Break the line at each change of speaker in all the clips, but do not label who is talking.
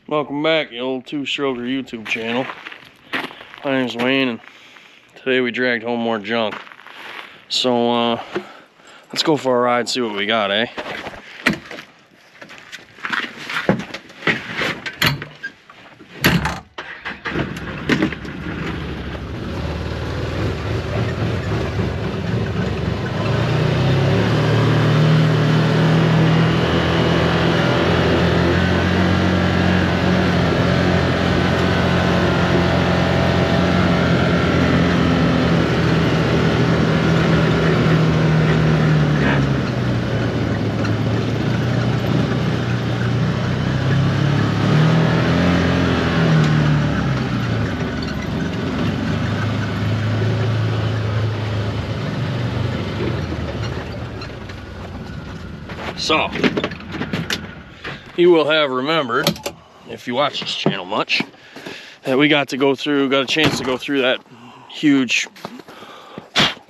Welcome back, the old two-stroker YouTube channel. My name's Wayne, and today we dragged home more junk. So, let's go for a ride and see what we got, eh? So, you will have remembered, if you watch this channel much, that we got a chance to go through that huge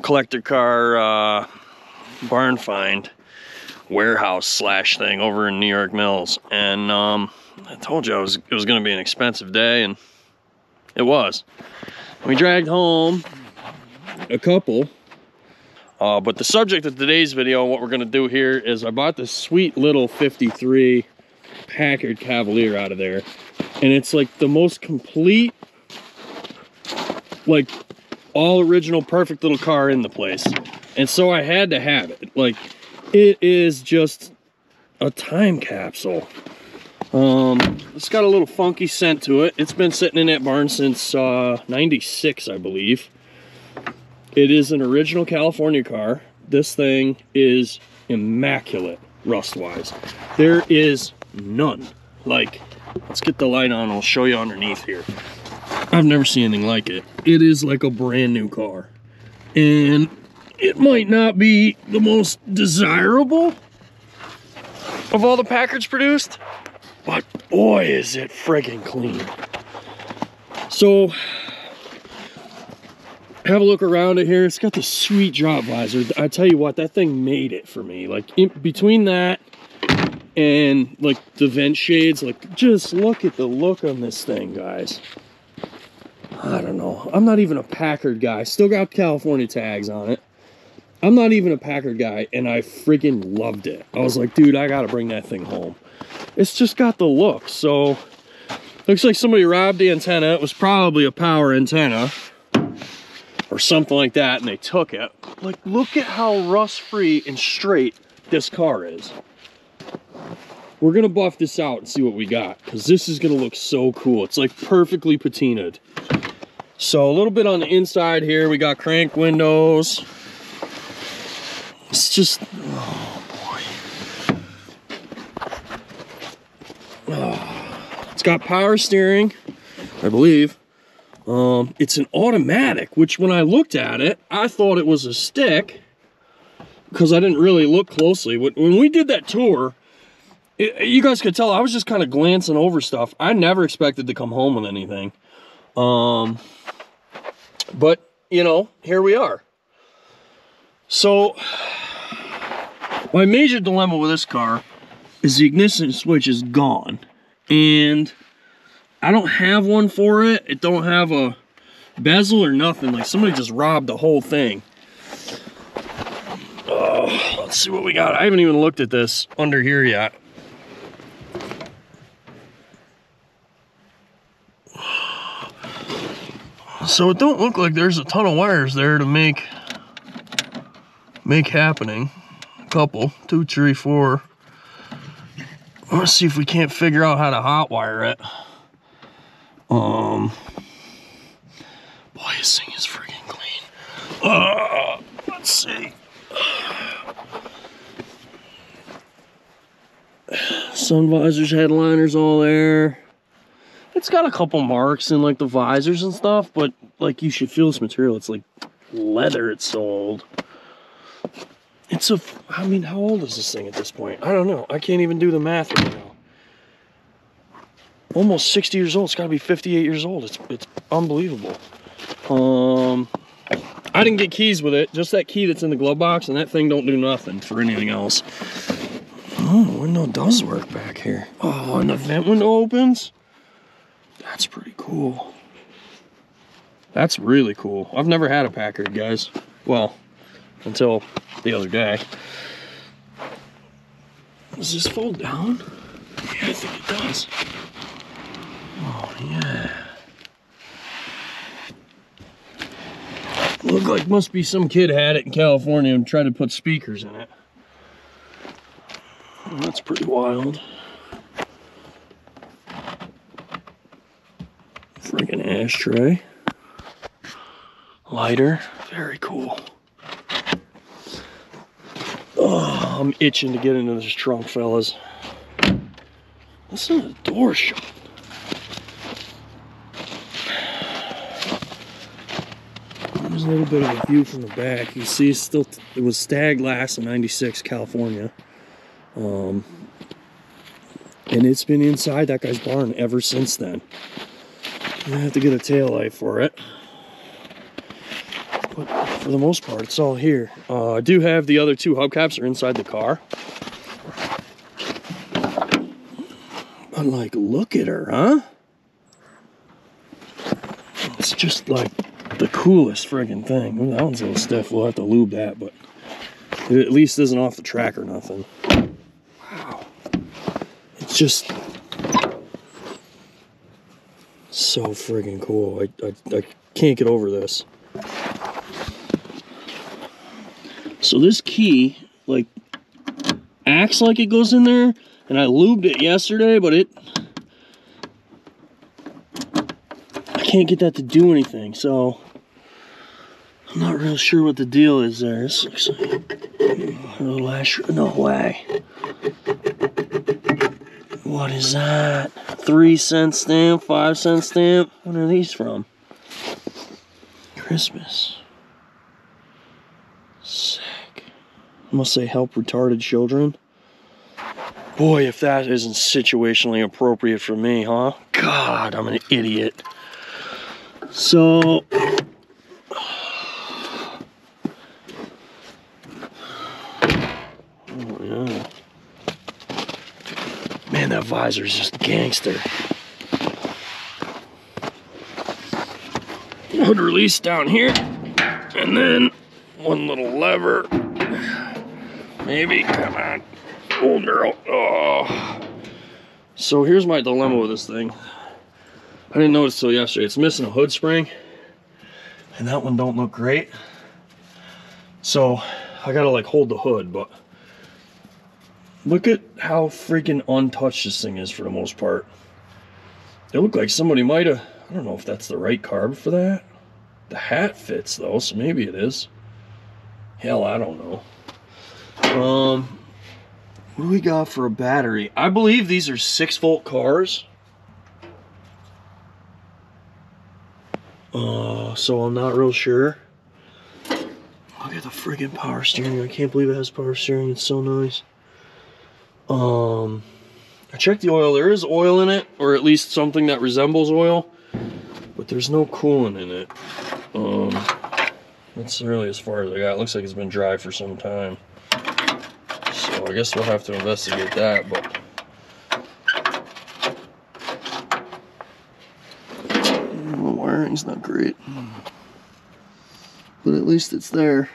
collector car barn find warehouse slash thing over in New York Mills. And I told you it was going to be an expensive day, and it was. We dragged home a couple. But the subject of today's video, what we're going to do here is I bought this sweet little 53 Packard Cavalier out of there. And it's like the most complete, like all original, perfect little car in the place. And so I had to have it. Like, it is just a time capsule. It's got a little funky scent to it. It's been sitting in that barn since 96, I believe. It is an original California car. This thing is immaculate rust-wise. There is none. Like, let's get the light on. I'll show you underneath here. I've never seen anything like it. It is like a brand new car. And it might not be the most desirable of all the Packards produced, but boy, is it friggin' clean. So, have a look around it here. It's got the sweet drop visor. I tell you what, that thing made it for me. Like, between that and like the vent shades, like, just look at the look on this thing, guys. I don't know. I'm not even a Packard guy. Still got California tags on it. I'm not even a Packard guy, and I freaking loved it. I was like, dude, I gotta bring that thing home. It's just got the look. So, looks like somebody robbed the antenna. It was probably a power antenna or something like that, and they took it. Like, look at how rust-free and straight this car is. We're gonna buff this out and see what we got, because this is gonna look so cool. It's like perfectly patinaed. So a little bit on the inside here, we got crank windows. It's just, oh boy. Oh, it's got power steering, I believe. It's an automatic, which when I looked at it, I thought it was a stick because I didn't really look closely. When we did that tour, you guys could tell I was just kind of glancing over stuff. I never expected to come home with anything. But, you know, here we are. So, my major dilemma with this car is the ignition switch is gone. And I don't have one for it. It don't have a bezel or nothing. Like, somebody just robbed the whole thing. Oh, let's see what we got. I haven't even looked at this under here yet. So it don't look like there's a ton of wires there to make happening. A couple, 2, 3, 4. Let's see if we can't figure out how to hot wire it. Boy, this thing is freaking clean. Let's see. Sun visors, headliners, all there. It's got a couple marks in like the visors and stuff, but like, you should feel this material. It's like leather. It's so old. I mean, how old is this thing at this point? I don't know. I can't even do the math right now. Almost 60 years old. It's got to be 58 years old. It's unbelievable. I didn't get keys with it. Just that key that's in the glove box, and that thing don't do nothing for anything else. Oh, the window does work back here. Oh, and the vent window opens. That's pretty cool. That's really cool. I've never had a Packard, guys. Well, until the other day. Does this fold down? Yeah, I think it does. Oh, yeah. Look like must be some kid had it in California and tried to put speakers in it. Oh, that's pretty wild. Friggin' ashtray. Lighter. Very cool. Oh, I'm itching to get into this trunk, fellas. Listen to the door shut. There's a little bit of a view from the back. You see, still it was stag last in '96, California, and it's been inside that guy's barn ever since then. I have to get a taillight for it, but for the most part, it's all here. I do have the other two hubcaps are inside the car. But like, look at her, huh? It's just like the coolest friggin' thing. Ooh, that one's a little stiff. We'll have to lube that, but it at least isn't off the track or nothing. Wow. It's just so friggin' cool. I can't get over this. So this key, like, acts like it goes in there, and I lubed it yesterday, but I can't get that to do anything, so I'm not real sure what the deal is there. This looks like a little no way. What is that? 3-cent stamp, 5-cent stamp? What are these from? Christmas. Sick. Must say help retarded children. Boy, if that isn't situationally appropriate for me, huh? God, I'm an idiot. So, oh yeah. Man, that visor's just gangster. Hood release down here, and then one little lever. Maybe, come on, old girl. Oh. So here's my dilemma with this thing. I didn't notice till yesterday. It's missing a hood spring, and that one don't look great. So I gotta like hold the hood, but look at how freaking untouched this thing is for the most part. It looked like somebody might have, I don't know if that's the right carb for that. The hat fits though, so maybe it is. Hell, I don't know. What do we got for a battery? I believe these are 6-volt cars. So I'm not real sure. Look at the friggin' power steering. I can't believe it has power steering. It's so nice. I checked the oil. There is oil in it, or at least something that resembles oil, but there's no coolant in it. That's really as far as I got. It looks like it's been dry for some time. So I guess we'll have to investigate that, but the wiring's not great. But at least it's there.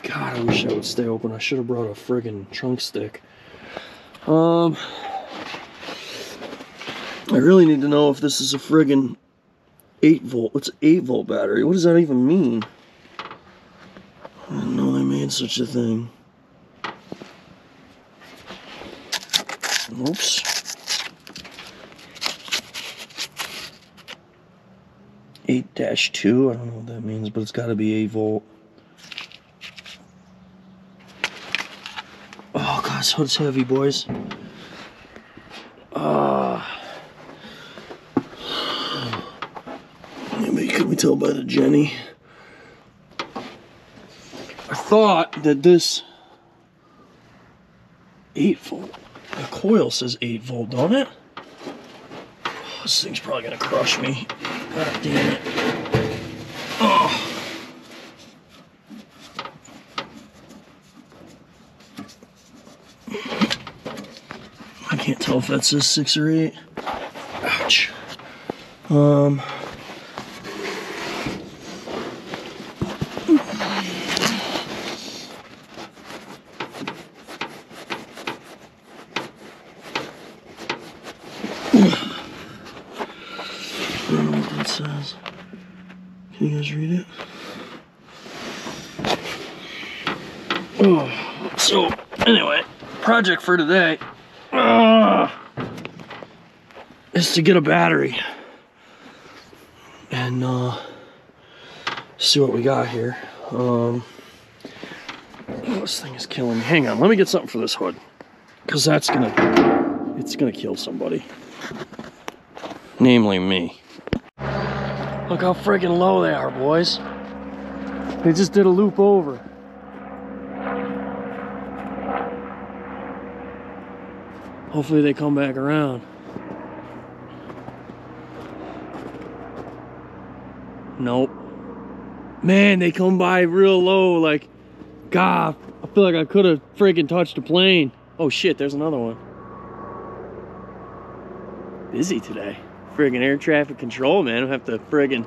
God, I wish I would stay open. I should have brought a friggin' trunk stick. I really need to know if this is a friggin' 8-volt. What's an 8-volt battery? What does that even mean? I didn't know they made such a thing. Oops. 8-2. I don't know what that means, but it's got to be 8-volt. Oh, God, this hood's heavy, boys. Can we tell by the Jenny? I thought that this 8-volt, the coil says 8-volt, don't it? Oh, this thing's probably gonna crush me. God damn it. Oh. can't tell if that's a 6 or 8. Ouch. I don't know what that says. Can you guys read it? Oh, so anyway, project for today is to get a battery and see what we got here. Oh, this thing is killing me. Hang on, let me get something for this hood, because it's gonna kill somebody, namely me. Look how friggin' low they are, boys. They just did a loop over. Hopefully they come back around. Nope. Man, they come by real low, like, God, I feel like I could have friggin' touched a plane. Oh shit, there's another one. Busy today. Friggin' air traffic control, man. I'll have to friggin'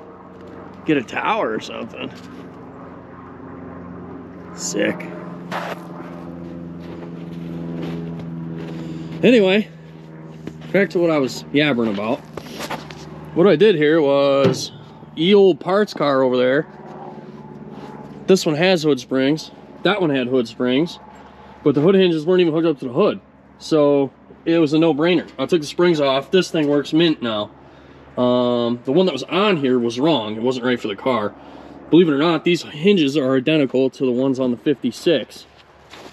get a tower or something. Sick. Anyway, back to what I was yabbering about. What I did here was, old parts car over there. This one has hood springs. That one had hood springs, but the hood hinges weren't even hooked up to the hood. So it was a no-brainer. I took the springs off. This thing works mint now. The one that was on here was wrong. It wasn't right for the car. Believe it or not, these hinges are identical to the ones on the 56.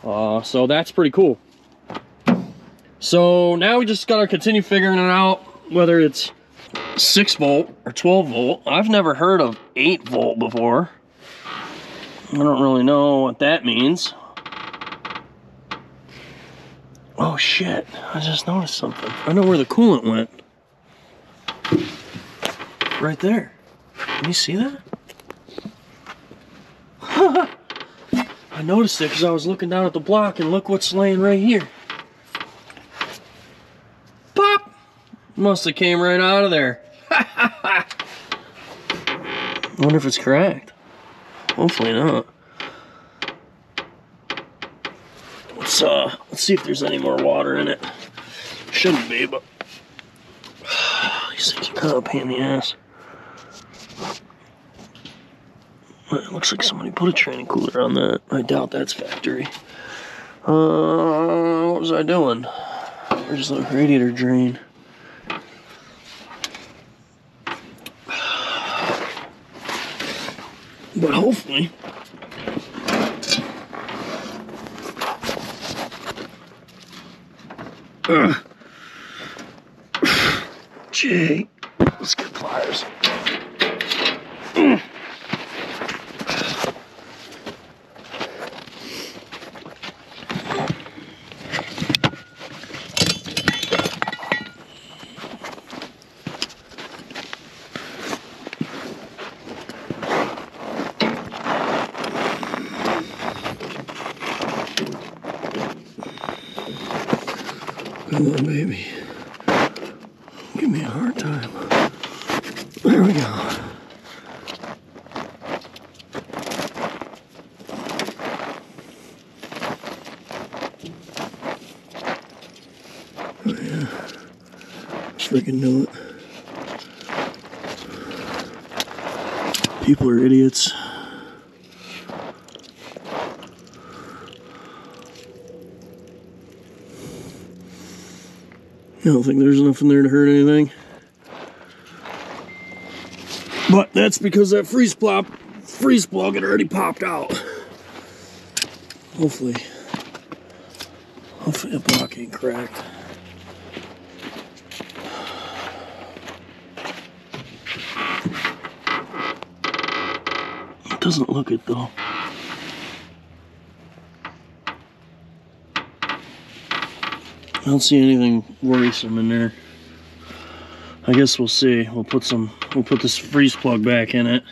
So that's pretty cool. So now we just gotta continue figuring it out, whether it's 6 volt or 12 volt. I've never heard of 8 volt before. I don't really know what that means. Oh shit, I just noticed something. I know where the coolant went. Right there. Can you see that? I noticed it because I was looking down at the block, and look what's laying right here. Pop! Must have came right out of there. I wonder if it's cracked. Hopefully not. Let's see if there's any more water in it. Shouldn't be, but these things are kind of a pain in the ass. It looks like somebody put a training cooler on that. I doubt that's factory. What was I doing? Where's the radiator drain? But hopefully, Jay, let's get pliers. Come on, baby. Give me a hard time. There we go. Oh yeah. Freaking knew it. People are idiots. I don't think there's enough in there to hurt anything. But that's because that freeze plug had already popped out. Hopefully the block ain't cracked. It doesn't look it though. I don't see anything worrisome in there. I guess we'll see. We'll put this freeze plug back in it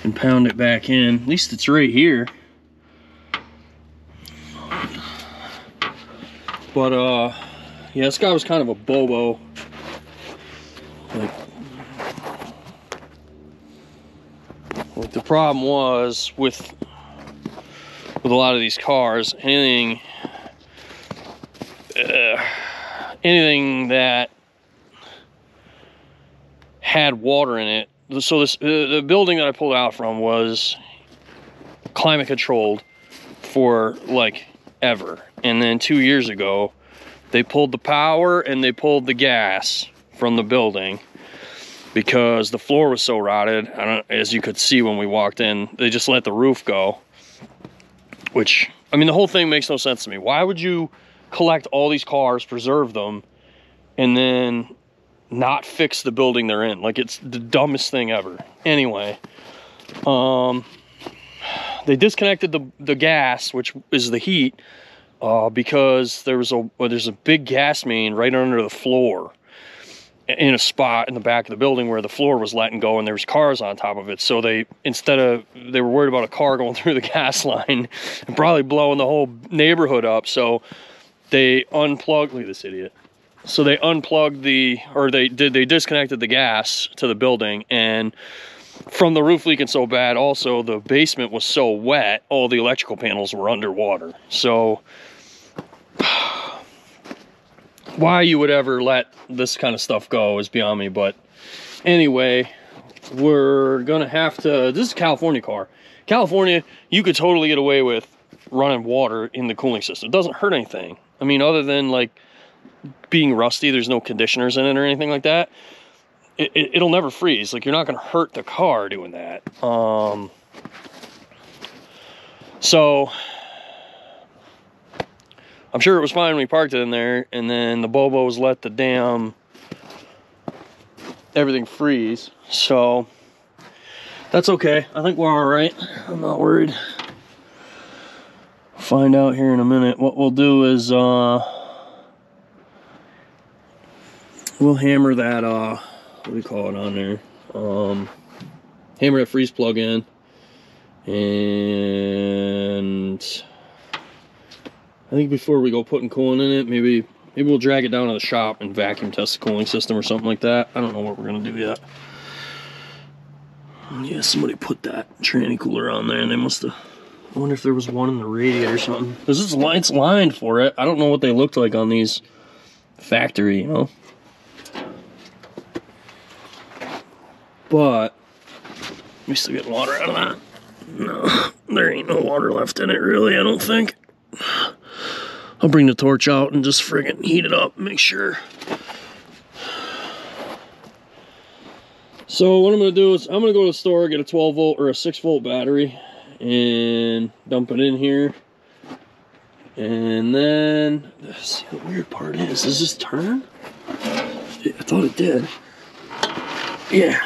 and pound it back in. At least it's right here. But Yeah, this guy was kind of a bobo. Like the problem was with a lot of these cars, anything that had water in it. So the building that I pulled out from was climate controlled for like ever, and then 2 years ago they pulled the power and they pulled the gas from the building because the floor was so rotted. As you could see when we walked in, they just let the roof go, which, I mean, the whole thing makes no sense to me. Why would you collect all these cars, preserve them, and then not fix the building they're in? Like, it's the dumbest thing ever. Anyway, they disconnected the gas, which is the heat, because there's a big gas main right under the floor in a spot in the back of the building where the floor was letting go and there was cars on top of it. So they were worried about a car going through the gas line and probably blowing the whole neighborhood up. So they unplugged, look at this idiot. So they unplugged they disconnected the gas to the building, and from the roof leaking so bad, also the basement was so wet, all the electrical panels were underwater. So why you would ever let this kind of stuff go is beyond me. But anyway, we're gonna have to, this is a California car. California, you could totally get away with running water in the cooling system. It doesn't hurt anything. I mean, other than like being rusty, there's no conditioners in it or anything like that. It'll never freeze. Like, you're not gonna hurt the car doing that. So I'm sure it was fine when we parked it in there, and then the Bobos let the damn everything freeze. So that's okay. I think we're all right. I'm not worried. Find out here in a minute. What we'll do is we'll hammer that what do you call it on there? Hammer that freeze plug in, and I think before we go putting coolant in it, maybe we'll drag it down to the shop and vacuum test the cooling system or something like that. I don't know what we're gonna do yet. Yeah, somebody put that tranny cooler on there, and they must have. I wonder if there was one in the radiator or something. Because it's lined for it. I don't know what they looked like on these factory, you know. But we still get water out of that. No, there ain't no water left in it, really. I don't think. I'll bring the torch out and just friggin' heat it up, make sure. So what I'm gonna do is I'm gonna go to the store, get a 12 volt or a 6 volt battery, and dump it in here. And then, see, the weird part is, does this turn? I thought it did. Yeah,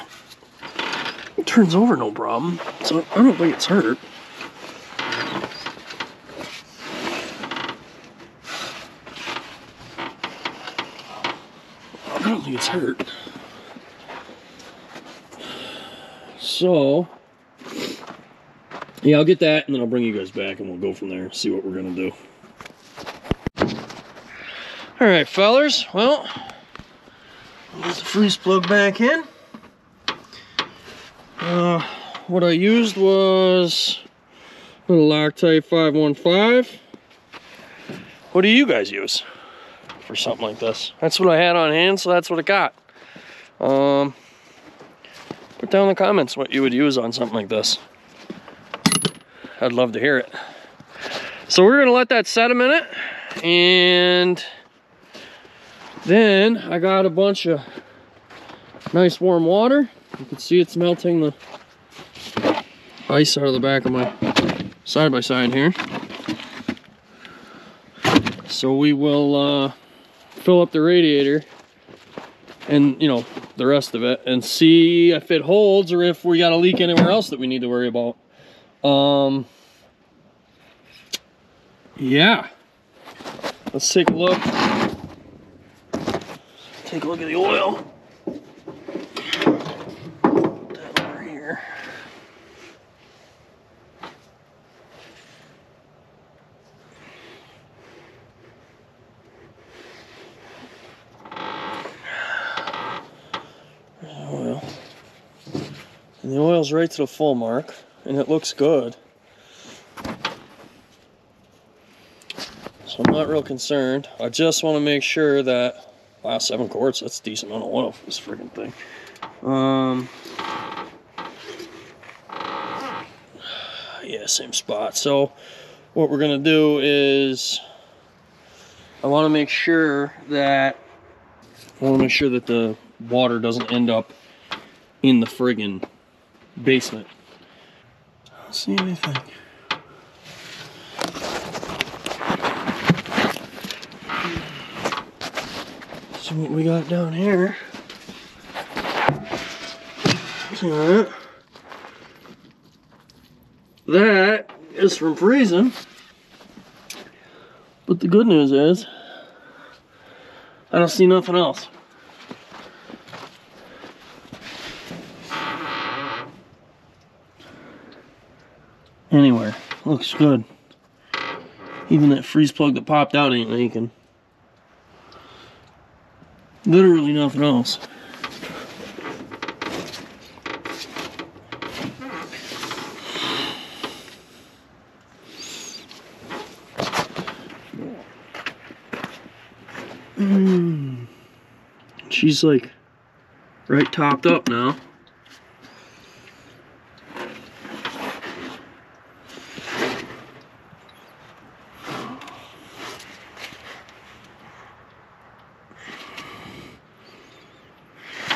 it turns over no problem. So I don't think it's hurt. I don't think it's hurt. So, yeah, I'll get that, and then I'll bring you guys back, and we'll go from there, see what we're gonna do. All right, fellers, well, I'll get the freeze plug back in. What I used was a little Loctite 515. What do you guys use for something like this? That's what I had on hand, so that's what I got. Put down in the comments what you would use on something like this. I'd love to hear it. So we're gonna let that set a minute, and then I got a bunch of nice warm water. You can see it's melting the ice out of the back of my side-by-side here. So we will fill up the radiator and, you know, the rest of it, and see if it holds or if we got a leak anywhere else that we need to worry about. Yeah, let's take a look. Take a look at the oil. Put that over here. And the oil's right to the full mark, and it looks good. So I'm not real concerned. I just want to make sure that, wow, 7 quarts, that's a decent amount of oil for this friggin' thing. Yeah, same spot. So what we're gonna do is I want to make sure that the water doesn't end up in the friggin' basement. I don't see anything. So what we got down here, see that? That is from freezing. But the good news is, I don't see nothing else. Anywhere. Looks good. Even that freeze plug that popped out ain't leaking. Literally nothing else. She's like right topped up now.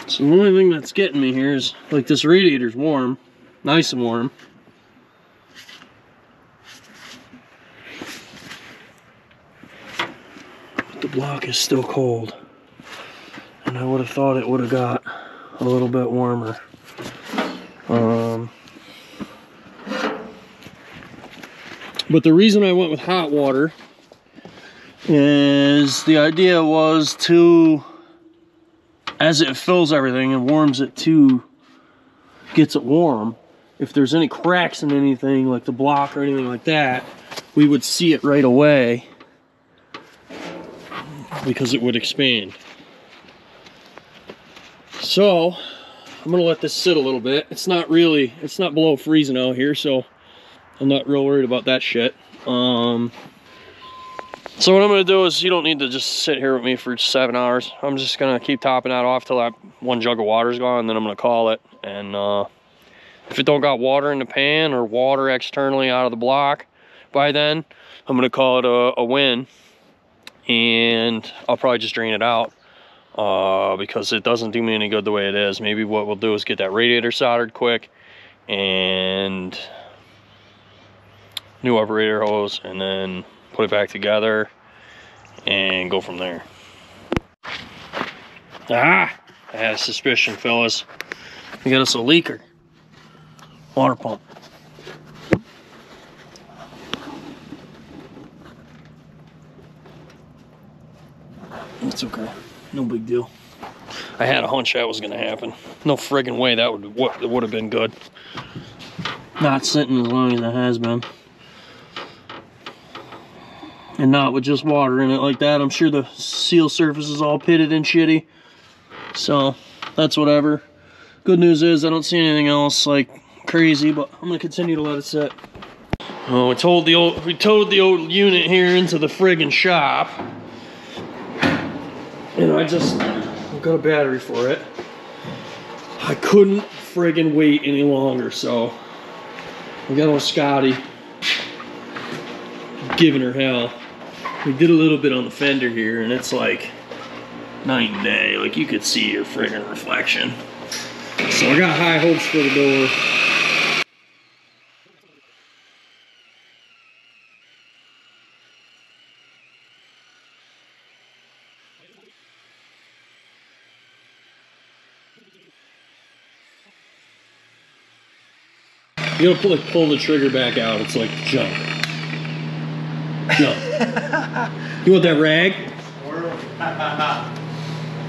So the only thing that's getting me here is like this radiator's warm, nice and warm. But the block is still cold. And I would have thought it would have got a little bit warmer. But the reason I went with hot water is the idea was to, as it fills everything and warms it to, gets it warm, if there's any cracks in anything like the block or anything like that, we would see it right away because it would expand. So I'm gonna let this sit a little bit. It's not below freezing out here, so I'm not real worried about that shit. So what I'm gonna do is, you don't need to just sit here with me for 7 hours. I'm just gonna keep topping that off till that 1 jug of water's gone, and then I'm gonna call it. And if it don't got water in the pan or water externally out of the block by then, I'm gonna call it a win, and I'll probably just drain it out because it doesn't do me any good the way it is. Maybe what we'll do is get that radiator soldered quick and new operator hose, and then put it back together and go from there. I had a suspicion, fellas. We got us a leaker. Water pump. It's okay. No big deal. I had a hunch that was gonna happen. No friggin' way that would have been good. Not sitting as long as it has been. And not with just water in it like that. I'm sure the seal surface is all pitted and shitty. So that's whatever. Good news is I don't see anything else like crazy, but I'm gonna continue to let it sit. Oh, we towed the old unit here into the friggin' shop. And I've got a battery for it. I couldn't friggin' wait any longer, so we got old Scotty giving her hell. We did a little bit on the fender here, and it's like night and day. Like, you could see your friggin' reflection. So I got high hopes for the door. You gotta pull the trigger back out. It's like junk. Junk. You want that rag?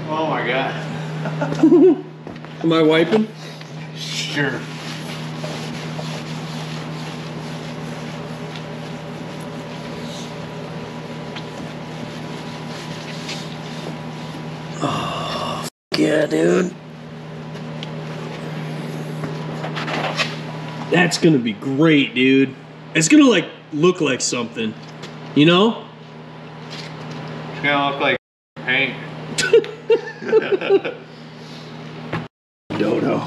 Oh my god.
Am I wiping?
Sure.
Oh, yeah, dude. That's gonna be great, dude. It's gonna like look like something, you know?
It's gonna look like paint.
Dodo.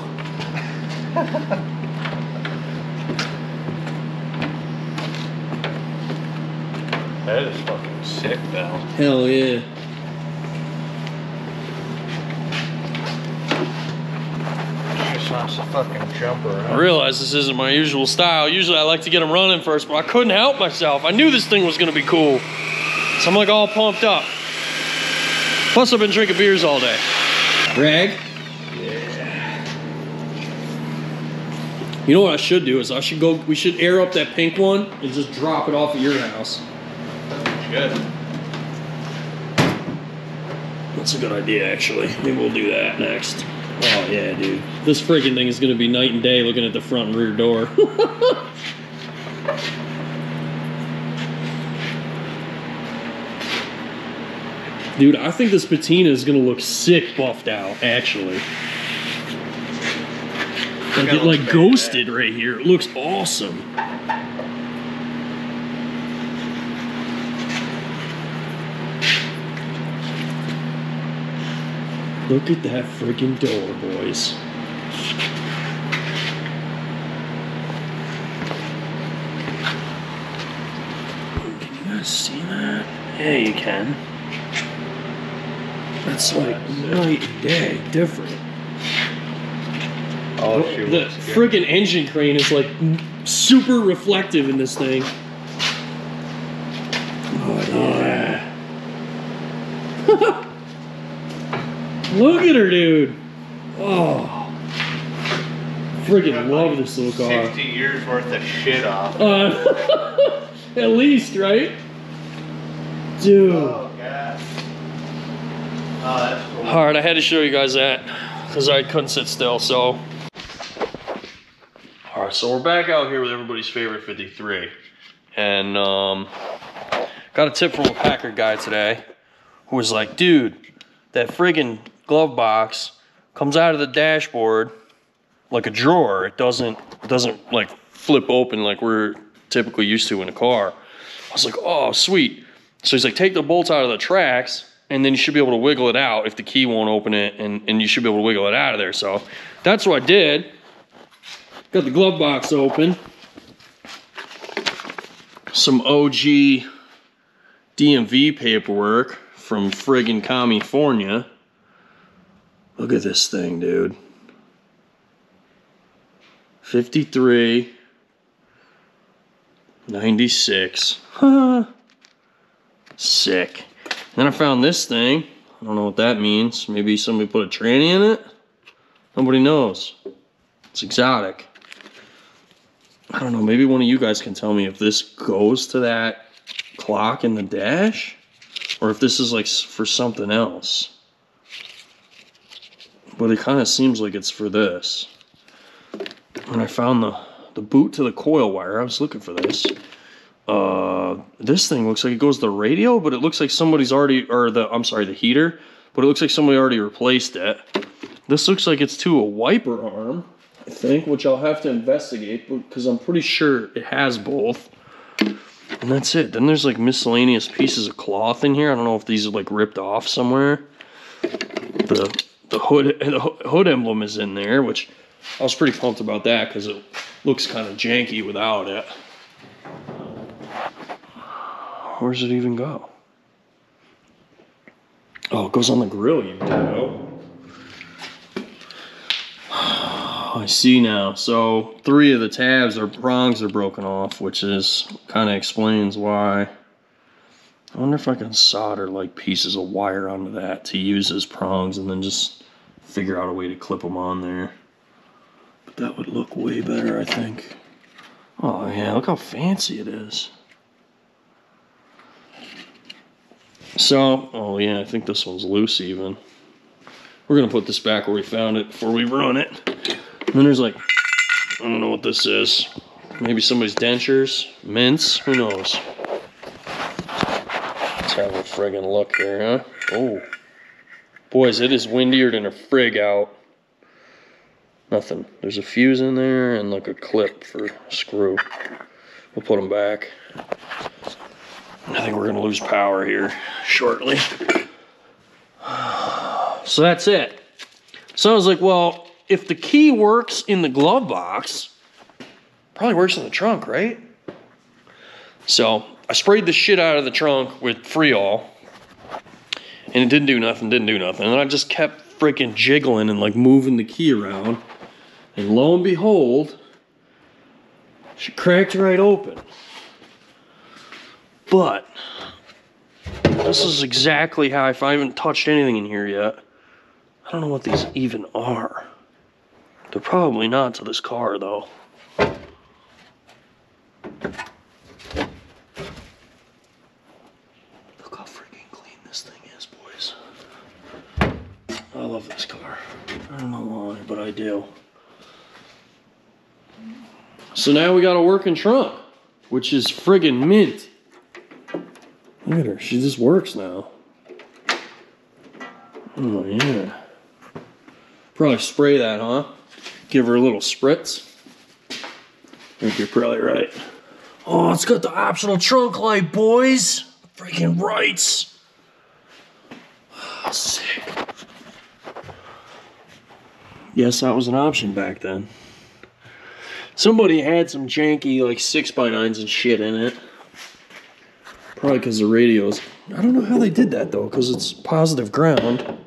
That is fucking sick, though.
Hell yeah.
Just wants to fucking jump around.
I realize this isn't my usual style. Usually I like to get them running first, but I couldn't help myself. I knew this thing was gonna be cool. So I'm like all pumped up. Plus I've been drinking beers all day. Rag?
Yeah.
You know what I should do is we should air up that pink one and just drop it off at your house.
Good.
That's a good idea, actually. Maybe we'll do that next. Oh yeah, dude. This freaking thing is gonna be night and day looking at the front and rear door. Dude, I think this patina is gonna look sick buffed out, actually. Like ghosted right here. It looks awesome. Look at that freaking door, boys. Can you guys see that? Yeah, you can. That's like night and day different.
Oh,
the friggin' engine crane is like super reflective in this thing. Oh yeah. Look at her, dude. Oh. Friggin' love this little car.
60 years worth of shit off.
At least, right? Dude.
Oh, God. Oh, that's cool.
Alright, I had to show you guys that because I couldn't sit still, so. Alright, so we're back out here with everybody's favorite 53. And got a tip from a Packard guy today who was like, dude, that friggin' glove box comes out of the dashboard like a drawer. It doesn't like flip open like we're typically used to in a car. I was like, oh, sweet. So he's like, take the bolts out of the tracks and then you should be able to wiggle it out if the key won't open it, and you should be able to wiggle it out of there. So that's what I did. Got the glove box open. Some OG DMV paperwork from friggin' California. Look at this thing, dude. 53, 96. Sick. Then I found this thing. I don't know what that means. Maybe somebody put a tranny in it? Nobody knows. It's exotic. I don't know, maybe one of you guys can tell me if this goes to that clock in the dash or if this is like for something else. But it kind of seems like it's for this. When I found the boot to the coil wire, I was looking for this. This thing looks like it goes to the radio, but it looks like somebody's already, the heater, but it looks like somebody already replaced it. This looks like it's to a wiper arm, I think, which I'll have to investigate because I'm pretty sure it has both. And that's it. Then there's like miscellaneous pieces of cloth in here. I don't know if these are like ripped off somewhere. The hood emblem is in there, which I was pretty pumped about that because it looks kind of janky without it. Where does it even go? Oh, it goes on the grill, you know. I see now. So 3 of the tabs or prongs are broken off, which is kind of explains why. I wonder if I can solder like pieces of wire onto that to use as prongs and then just figure out a way to clip them on there. But that would look way better, I think. Oh yeah, look how fancy it is. So, oh yeah, I think this one's loose even. We're gonna put this back where we found it before we run it. And then there's like, I don't know what this is. Maybe somebody's dentures, mints, who knows? Let's have a friggin' look here, huh? Oh, boys, it is windier than a frig out. Nothing. There's a fuse in there and like a clip for a screw. We'll put them back. I think we're gonna lose power here shortly. So that's it. So I was like, well, if the key works in the glove box, probably works in the trunk, right? So I sprayed the shit out of the trunk with Freol, and it didn't do nothing. And then I just kept freaking jiggling and like moving the key around, and lo and behold, she cracked right open. But this is exactly how, if I haven't touched anything in here yet, I don't know what these even are. They're probably not to this car though. Look how freaking clean this thing is, boys. I love this car. I don't know why, but I do. So now we got a working trunk, which is friggin' mint. Look at her, she just works now. Oh yeah. Probably spray that, huh? Give her a little spritz. I think you're probably right. Oh, it's got the optional trunk light, boys. Freaking rights. Sick. Yes, that was an option back then. Somebody had some janky like 6x9s and shit in it. Probably because the radios. I don't know how they did that though, because it's positive ground.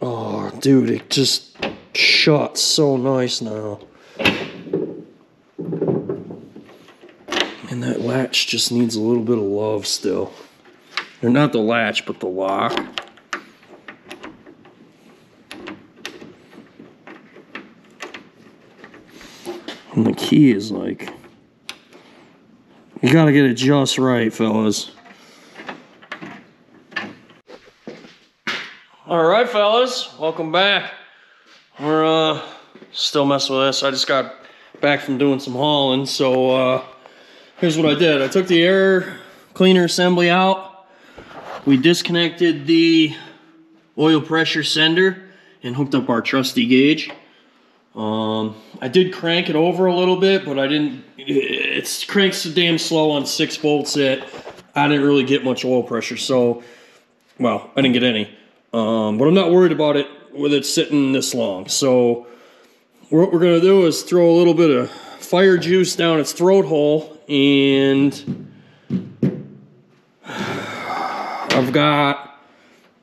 Oh, dude, it just shot so nice now. And that latch just needs a little bit of love still. Or not the latch, but the lock. And the key is like, you gotta get it just right, fellas. All right, fellas, welcome back. We're still messing with this. I just got back from doing some hauling, so here's what I did. I took the air cleaner assembly out. We disconnected the oil pressure sender and hooked up our trusty gauge. I did crank it over a little bit, but I didn't, it cranks so damn slow on 6 volts that I didn't really get much oil pressure, so, well, I didn't get any. But I'm not worried about it with it sitting this long. So what we're gonna do is throw a little bit of fire juice down its throat hole, and I've got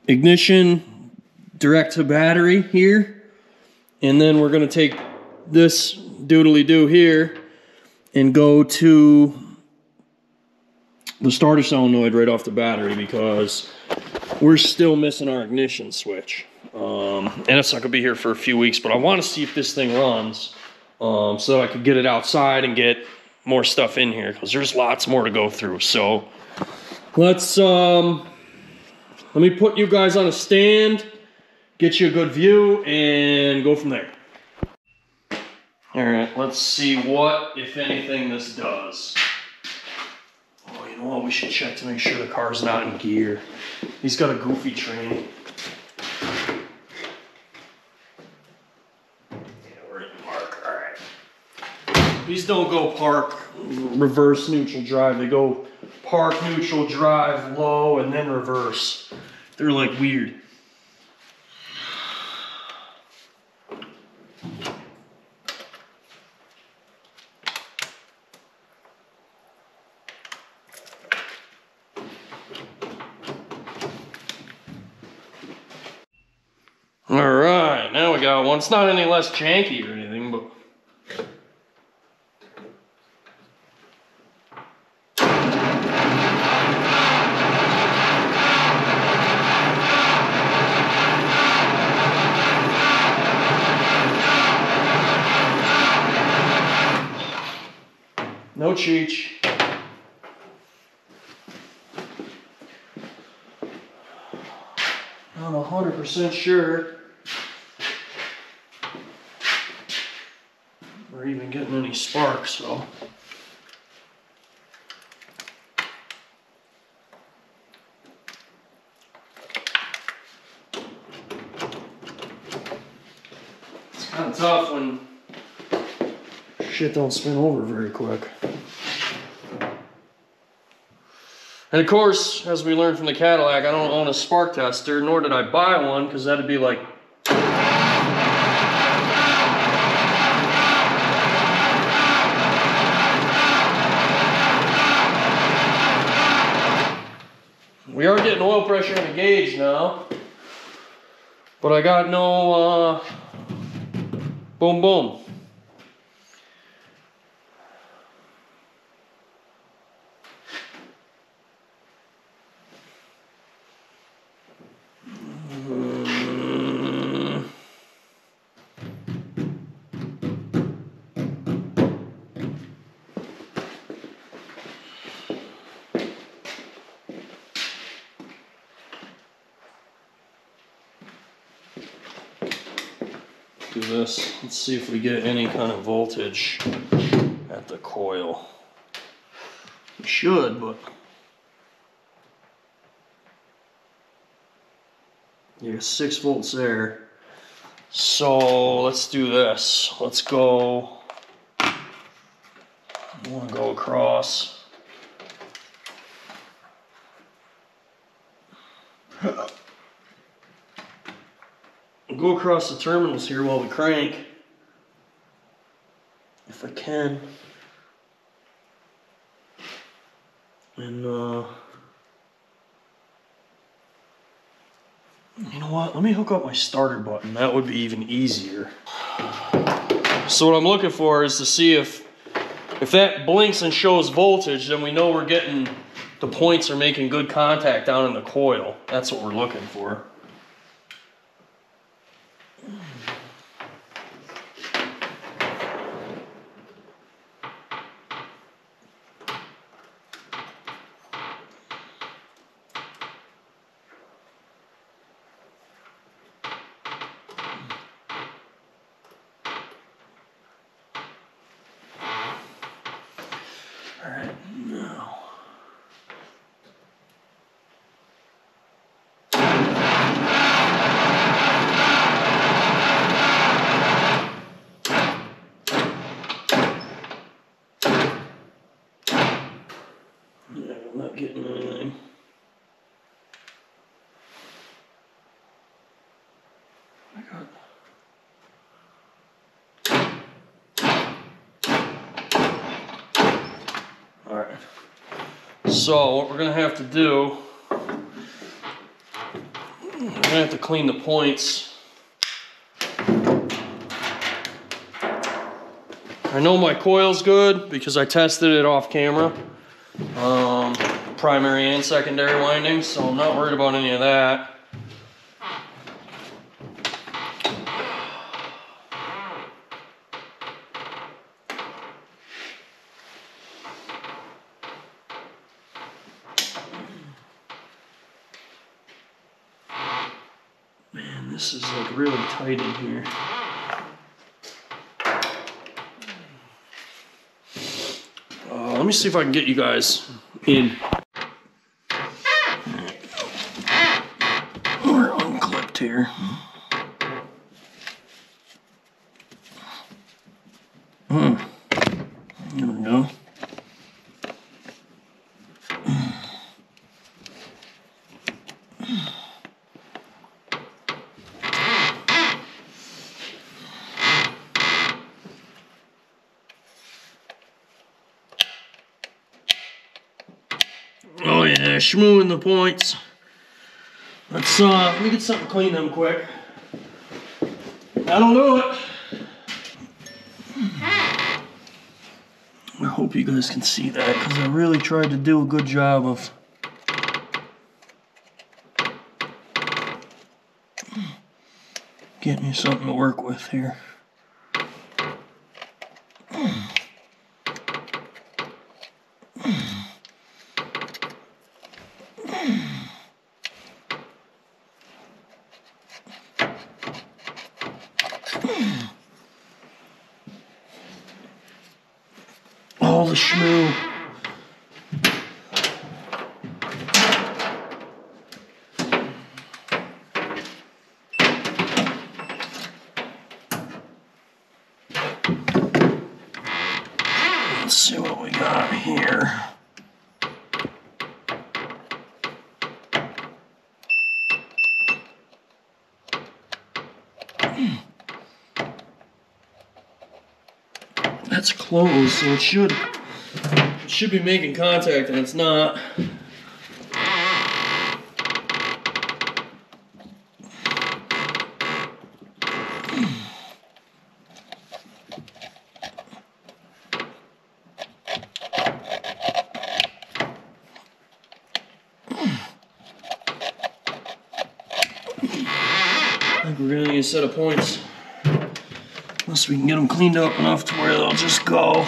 ignition direct to battery here. And then we're gonna take this doodly-doo here and go to the starter solenoid right off the battery, because we're still missing our ignition switch. And it's not gonna be here for a few weeks, but I wanna see if this thing runs so that I could get it outside and get more stuff in here, because there's lots more to go through. So let's, let me put you guys on a stand, get you a good view, and go from there. All right, let's see what, if anything, this does. Oh, you know what? We should check to make sure the car's not in gear. He's got a goofy train. Yeah, we're in park, all right. These don't go park, reverse, neutral drive. They go park, neutral drive, low, and then reverse. They're like weird. Alright, now we got one. It's not any less janky or anything, but... No cheech. Not 100% sure we're even getting any sparks, so. tough when shit don't spin over very quick. And of course, as we learned from the Cadillac, I don't own a spark tester, nor did I buy one, because that'd be like... We are getting oil pressure in the gauge now, but I got no boom boom. Do this. Let's see if we get any kind of voltage at the coil. We should, but yeah, 6 volts there. So let's do this. Let's go. I want to go across. Go across the terminals here while we crank, if I can. And you know what? Let me hook up my starter button. That would be even easier. So what I'm looking for is to see if that blinks and shows voltage, then we know we're getting, the points are making good contact down in the coil. That's what we're looking for. All right, now. Yeah, I'm not getting anything. I got. All right. So what we're gonna have to do, we're gonna have to clean the points. I know my coil's good because I tested it off camera, primary and secondary windings, so I'm not worried about any of that. Man, this is like really tight in here. Let me see if I can get you guys in. We're unclipped here. There we go. Oh yeah, schmooing the points. Let's let me get something to clean them quick. That'll do it. I hope you guys can see that because I really tried to do a good job of getting you something to work with here. All the schmoo. Let's see what we got here. That's closed, so it should be making contact, and it's not. I think we're gonna need a set of points. Unless we can get them cleaned up enough to where they'll just go.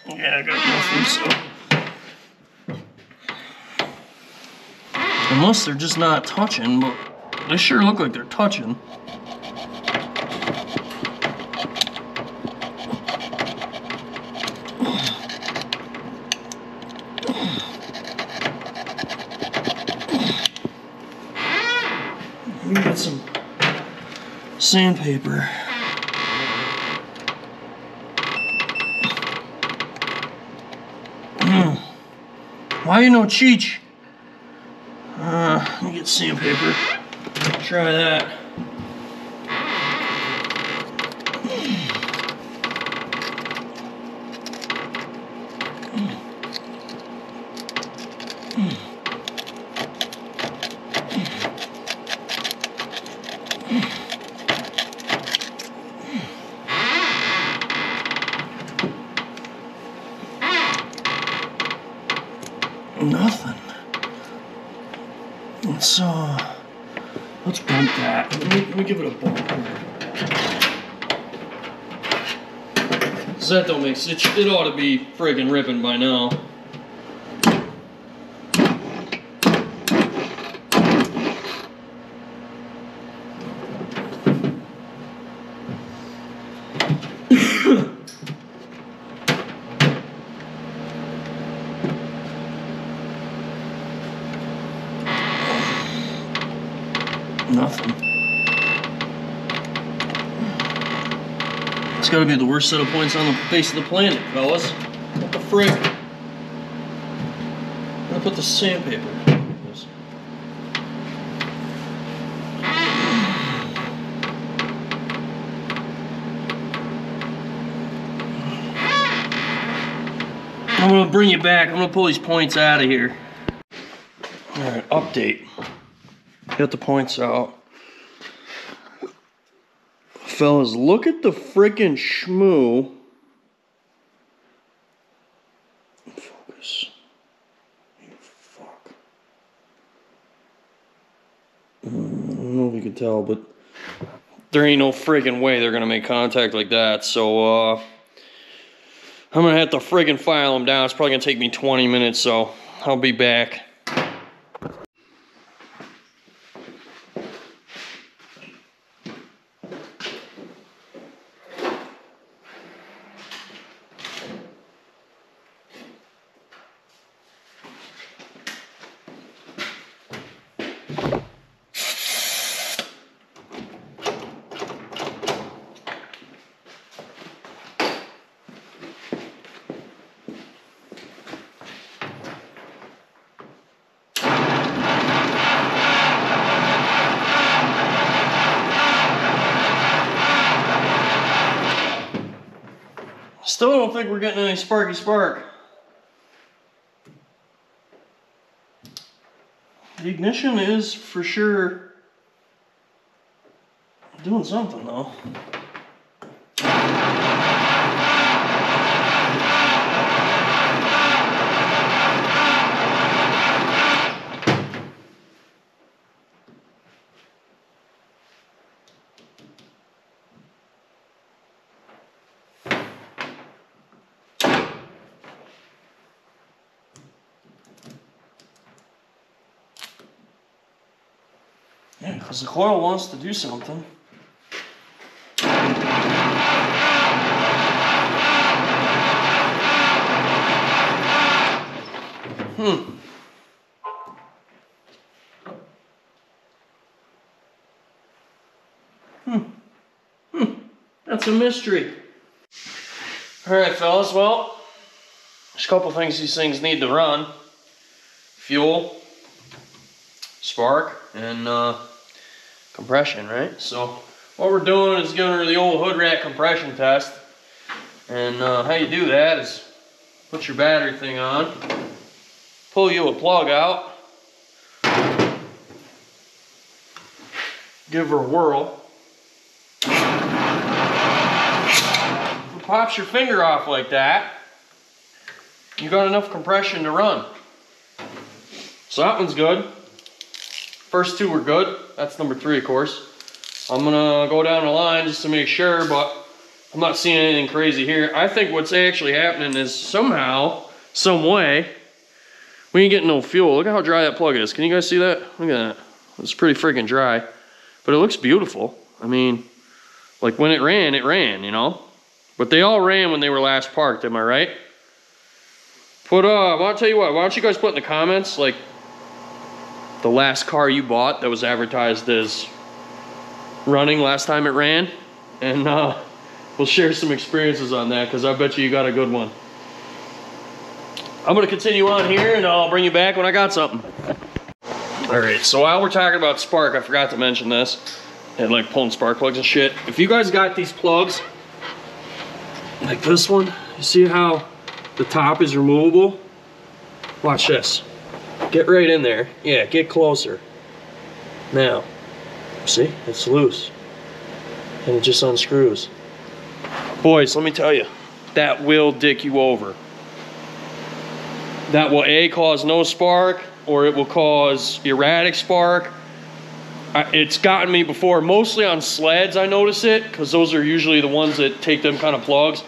Yeah, I got nothing, so. Unless they're just not touching, but they sure look like they're touching. We got some sandpaper. Why you no Cheech? Let me get sandpaper. Try that. Nothing. Let's bump that. Let me give it a bump here. 'Cause that don't make sense. It ought to be friggin' ripping by now. Nothing. It's gotta be the worst set of points on the face of the planet, fellas. What the frick? I'm gonna put the sandpaper. I'm gonna bring you back. I'm gonna pull these points out of here. Alright, update. Got the points out. Fellas, look at the frickin' schmoo. Focus. Fuck. I don't know if you can tell, but there ain't no friggin' way they're gonna make contact like that. So, I'm gonna have to friggin' file them down. It's probably gonna take me 20 minutes, so I'll be back. Still don't think we're getting any sparky spark. The ignition is for sure doing something though. Yeah, Yeah, because the coil wants to do something. That's a mystery. All right, fellas, well, there's a couple things these things need to run. Fuel, spark, and compression, right? So what we're doing is giving her the old hood rat compression test. And how you do that is put your battery thing on, pull you a plug out, give her a whirl. If it pops your finger off like that, you got enough compression to run. So that one's good. First two were good. That's number 3, of course. I'm gonna go down the line just to make sure, but I'm not seeing anything crazy here. I think what's actually happening is somehow, some way, we ain't getting no fuel. Look at how dry that plug is. Can you guys see that? Look at that. It's pretty freaking dry, but it looks beautiful. I mean, like when it ran, you know? But they all ran when they were last parked, am I right? Put, I'll tell you what, why don't you guys put in the comments, like, the last car you bought that was advertised as running last time it ran, and we'll share some experiences on that, because I bet you got a good one. I'm going to continue on here, and I'll bring you back when I got something. Alright, so while we're talking about spark, I forgot to mention this, and like pulling spark plugs and shit. If you guys got these plugs, like this one, you see how the top is removable? Watch this. Get right in there. Yeah, get closer. Now, see, it's loose. And it just unscrews. Boys, let me tell you, that will dick you over. That will A, cause no spark, or it will cause erratic spark. It's gotten me before, mostly on sleds I notice it, because those are usually the ones that take them kind of plugs.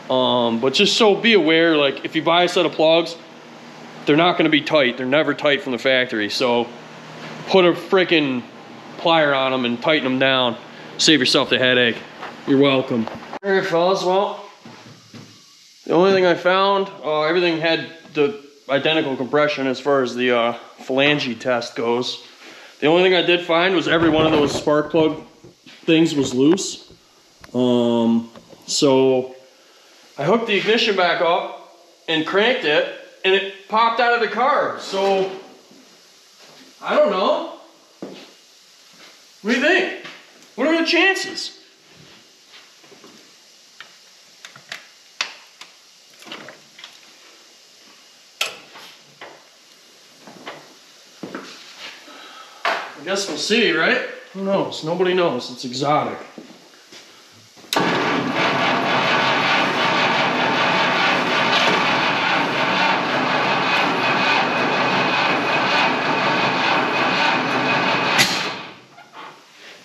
But just so be aware, like if you buy a set of plugs, they're not going to be tight. They're never tight from the factory. So put a freaking plier on them and tighten them down. Save yourself the headache. You're welcome. All right, fellas. Well, the only thing I found, everything had the identical compression as far as the phalange test goes. The only thing I did find was every one of those spark plug things was loose. So I hooked the ignition back up and cranked it, and it popped out of the car. So, I don't know. What do you think? What are the chances? I guess we'll see, right? Who knows? Nobody knows. It's exotic.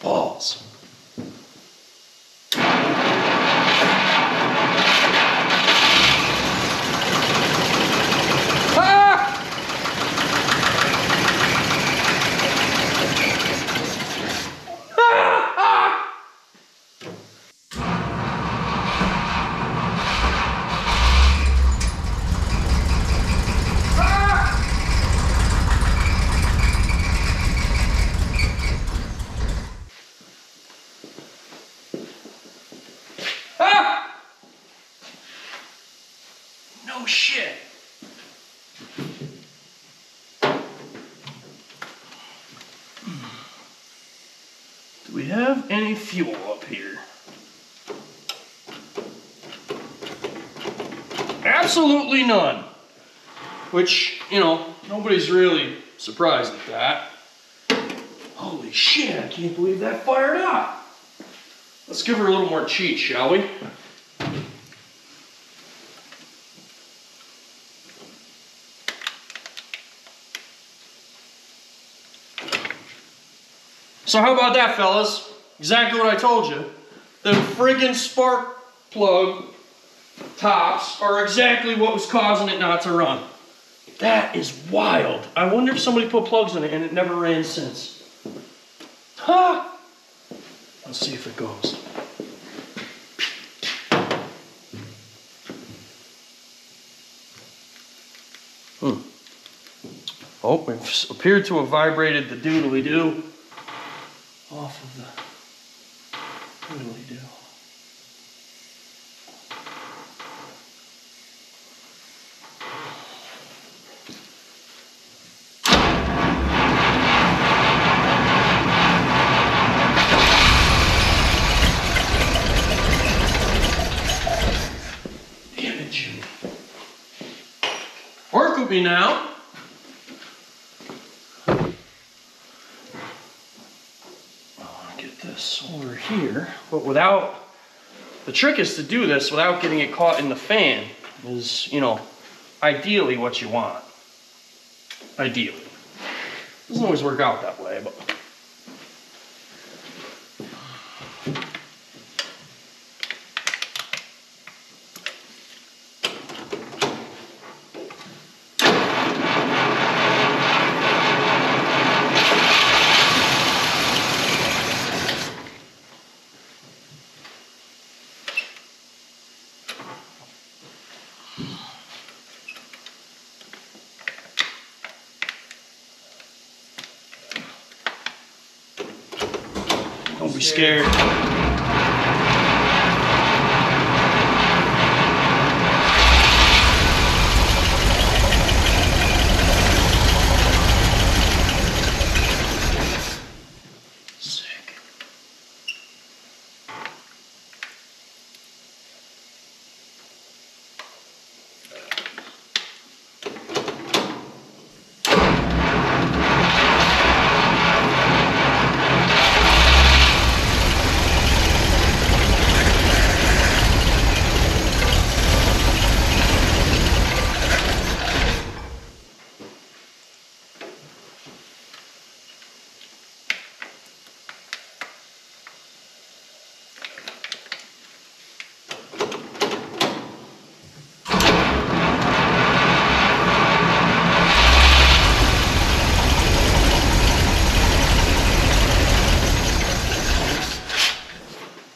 Balls. No shit. Do we have any fuel up here? Absolutely none. Which, you know, nobody's really surprised at that. Holy shit, I can't believe that fired up. Let's give her a little more cheat, shall we? So how about that, fellas? Exactly what I told you. The friggin' spark plug tops are exactly what was causing it not to run. That is wild. I wonder if somebody put plugs in it and it never ran since. Ha! Let's see if it goes. Oh, we've appeared to have vibrated the doodly-doo off of the doodly-doo. Damn it, Jimmy. Work with me now. Over here, but without, the trick is to do this without getting it caught in the fan is, you know, ideally what you want. Ideally. Doesn't always work out that way, but. Don't be scared. Sick.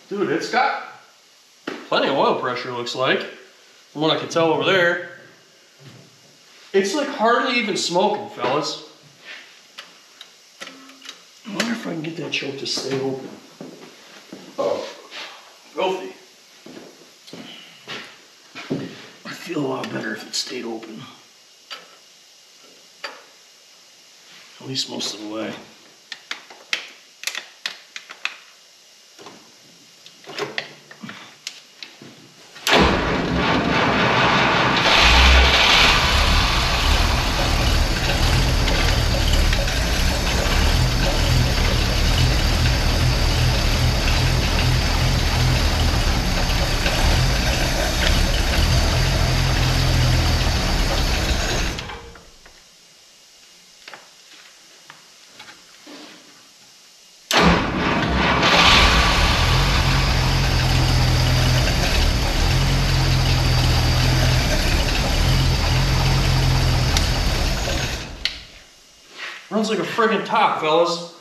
Dude, it's got plenty of oil pressure, looks like, from what I can tell over there. It's like hardly even smoking, fellas. I wonder if I can get that choke to stay open. Oh, filthy. I feel a lot better if it stayed open. At least most of the way. Runs like a friggin' top, fellas.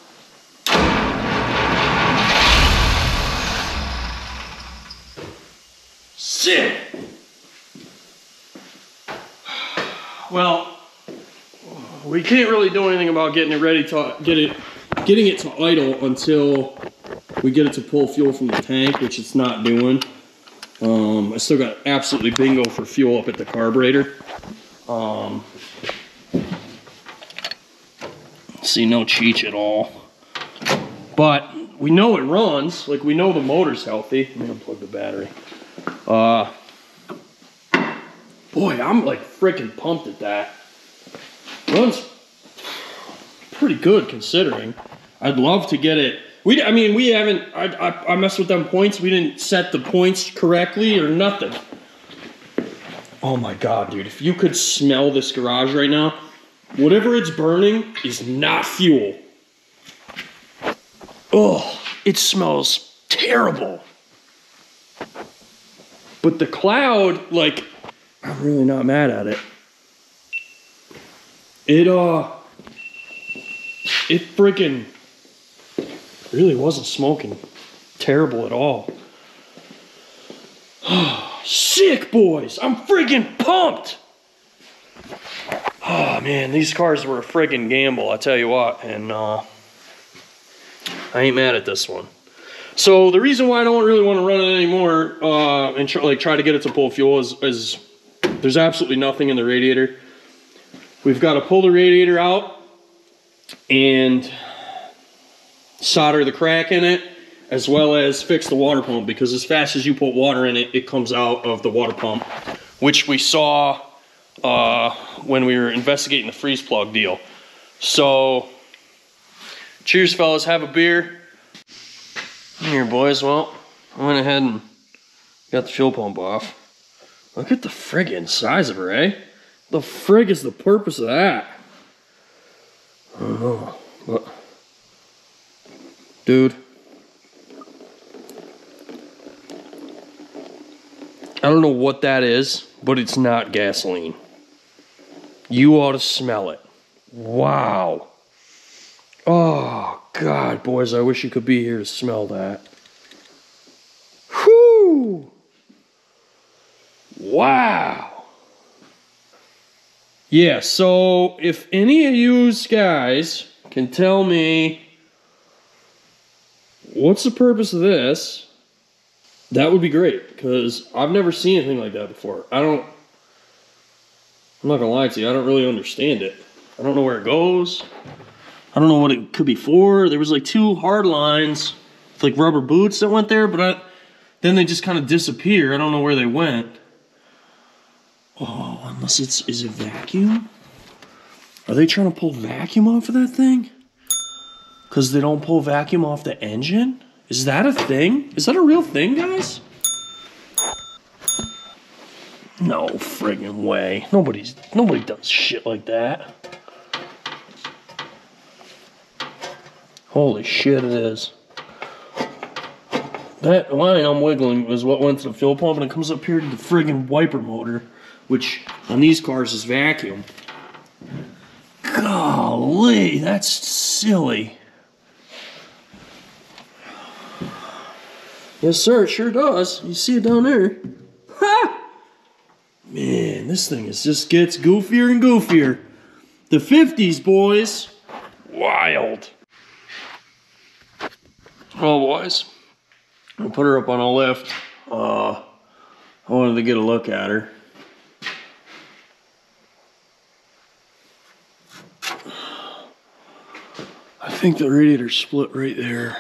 Sick. Well, we can't really do anything about getting it ready to getting it to idle until we get it to pull fuel from the tank, which it's not doing. I still got absolutely bingo for fuel up at the carburetor. See, no cheech at all. But we know it runs, like we know the motor's healthy. Let me unplug the battery. Boy, I'm like freaking pumped at that. Runs pretty good considering. I'd love to get it. We haven't, I messed with them points. We didn't set the points correctly or nothing. Oh my God, dude, if you could smell this garage right now, whatever it's burning is not fuel. Oh, it smells terrible. But the cloud, like, I'm really not mad at it. It freaking, really wasn't smoking terrible at all. Sick, boys. I'm friggin' pumped. Oh man, these cars were a friggin' gamble, I tell you what, and I ain't mad at this one. So the reason why I don't really want to run it anymore and try to get it to pull fuel is there's absolutely nothing in the radiator. We've got to pull the radiator out and solder the crack in it, as well as fix the water pump, because as fast as you put water in it, it comes out of the water pump, which we saw when we were investigating the freeze plug deal. So, cheers fellas, have a beer. Here boys, well, I went ahead and got the fuel pump off. Look at the friggin' size of her, eh? The frig is the purpose of that? I don't know, but dude, I don't know what that is, but it's not gasoline. You ought to smell it. Wow. Oh, God, boys, I wish you could be here to smell that. Whew. Wow. Yeah, so if any of you guys can tell me what's the purpose of this, that would be great, because I've never seen anything like that before. I'm not gonna lie to you, I don't really understand it. I don't know where it goes. I don't know what it could be for. There was like 2 hard lines with like rubber boots that went there, but then they just kind of disappear. I don't know where they went. Oh, unless is it vacuum? Are they trying to pull vacuum off of that thing? Because they don't pull vacuum off the engine? Is that a thing? Is that a real thing, guys? No friggin' way. Nobody does shit like that. Holy shit, it is. That line I'm wiggling is what went to the fuel pump, and it comes up here to the friggin' wiper motor, which on these cars is vacuum. Golly, that's silly. Yes, sir, it sure does. You see it down there. Ha! Man, this thing just gets goofier and goofier. The 50s, boys. Wild. Well, boys, I put her up on a lift. I wanted to get a look at her. I think the radiator's split right there.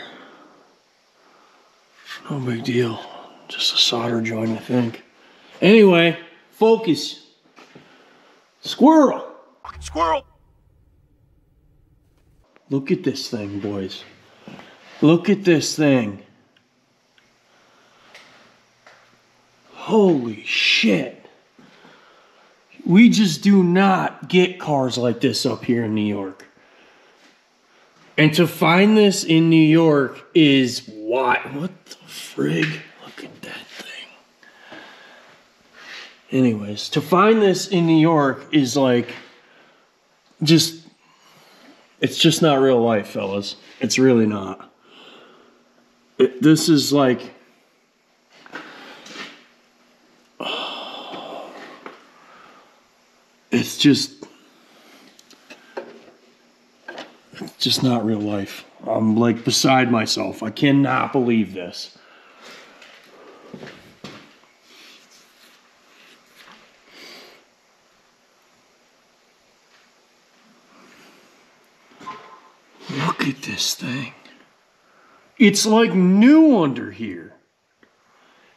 No big deal. Just a solder joint, I think. Anyway, focus. Squirrel.
Squirrel.
Look at this thing, boys. Look at this thing. Holy shit. We just do not get cars like this up here in New York. And to find this in New York is why. What the frig? Look at that thing. Anyways, to find this in New York is like, it's just not real life, fellas. It's really not. This is like, it's just not real life. I'm like beside myself. I cannot believe this. Look at this thing. It's like new under here.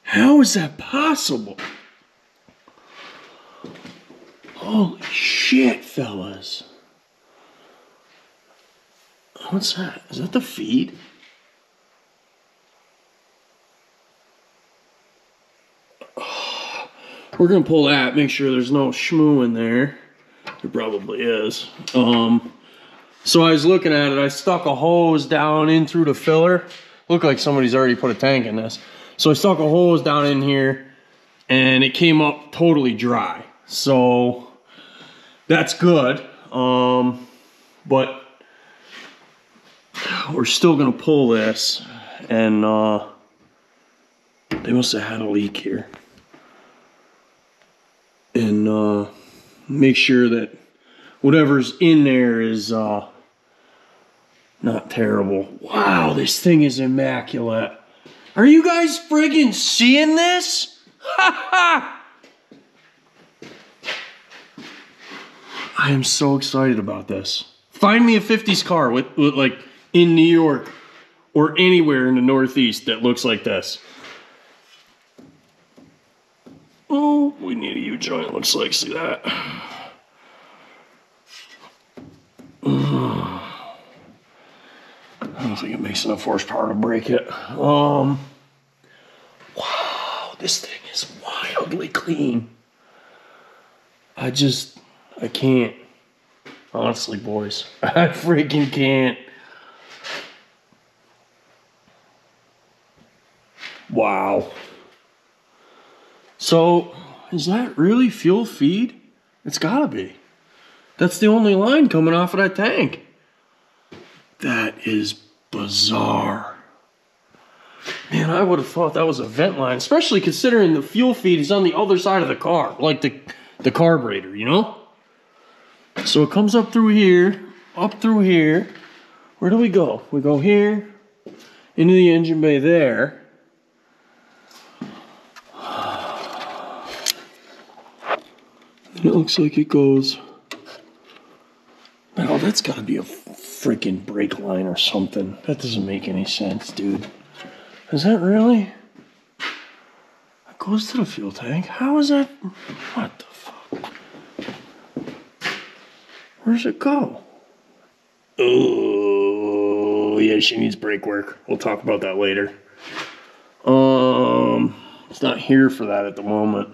How is that possible? Holy shit, fellas. What's that? Is that the feed? Oh, we're gonna pull that, make sure there's no schmoo in there. There probably is. So I was looking at it, I stuck a hose down in through the filler. Looked like somebody's already put a tank in this. So I stuck a hose down in here and it came up totally dry. So that's good. But we're still gonna pull this, and they must have had a leak here. And make sure that whatever's in there is not terrible. Wow, this thing is immaculate. Are you guys friggin' seeing this? Ha ha! I am so excited about this. Find me a 50s car with like in New York or anywhere in the Northeast that looks like this. Oh, we need a U-joint, looks like. See that? I don't think it makes enough horsepower to break it. Wow, this thing is wildly clean. I can't. Honestly, boys, I freaking can't. Wow. So, is that really fuel feed? It's gotta be. That's the only line coming off of that tank. That is bizarre. Man, I would have thought that was a vent line, especially considering the fuel feed is on the other side of the car, like the carburetor, you know? So it comes up through here, up through here. Where do we go? We go here, into the engine bay there. And it looks like it goes. Oh, that's gotta be a freaking brake line or something. That doesn't make any sense, dude. Is that really? It goes to the fuel tank. How is that? What the fuck? Where's it go? Oh, yeah, she needs brake work. We'll talk about that later. It's not here for that at the moment.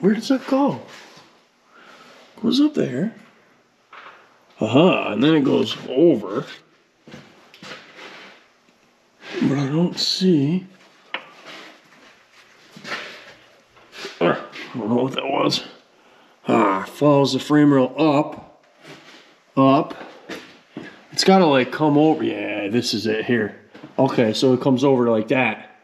Where does that go? Goes up there. And then it goes over. But I don't see. I don't know what that was. Follows the frame rail up. Up. It's gotta like come over. Yeah, this is it here. Okay, so it comes over like that.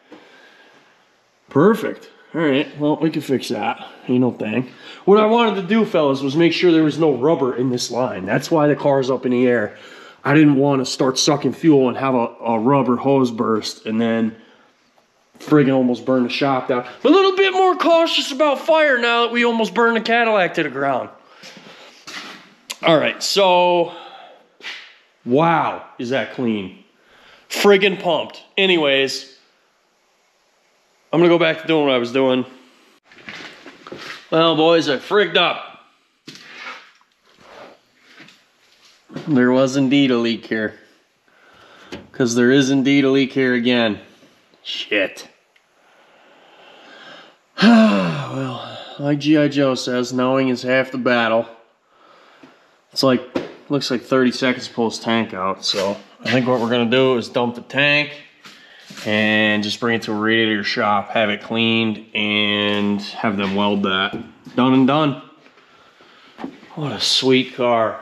Perfect. Alright, well, we can fix that. Ain't no thing. What I wanted to do, fellas, was make sure there was no rubber in this line. That's why the car's up in the air. I didn't want to start sucking fuel and have a rubber hose burst and then friggin' almost burn the shop down. A little bit more cautious about fire now that we almost burned the Cadillac to the ground. Alright, so... wow, is that clean. Friggin' pumped. Anyways... I'm gonna go back to doing what I was doing. Well, boys, I frigged up. There was indeed a leak here. Because there is indeed a leak here again. Shit. Well, like G.I. Joe says, knowing is half the battle. It's like, looks like 30 seconds to pull this tank out. So I think what we're gonna do is dump the tank and just bring it to a radiator shop, have it cleaned, and have them weld that. Done and done. What a sweet car.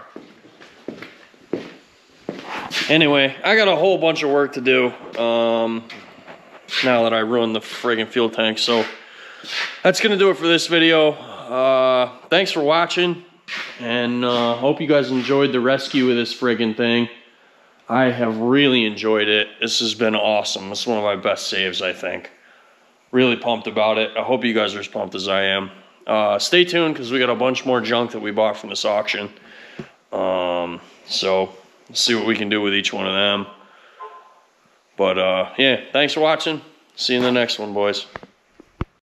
Anyway, I got a whole bunch of work to do now that I ruined the friggin' fuel tank. So that's gonna do it for this video. Thanks for watching, and hope you guys enjoyed the rescue of this friggin' thing. I have really enjoyed it. This has been awesome. This is one of my best saves, I think. Really pumped about it. I hope you guys are as pumped as I am. Stay tuned, because we got a bunch more junk that we bought from this auction. So let's see what we can do with each one of them. But yeah, thanks for watching. See you in the next one, boys.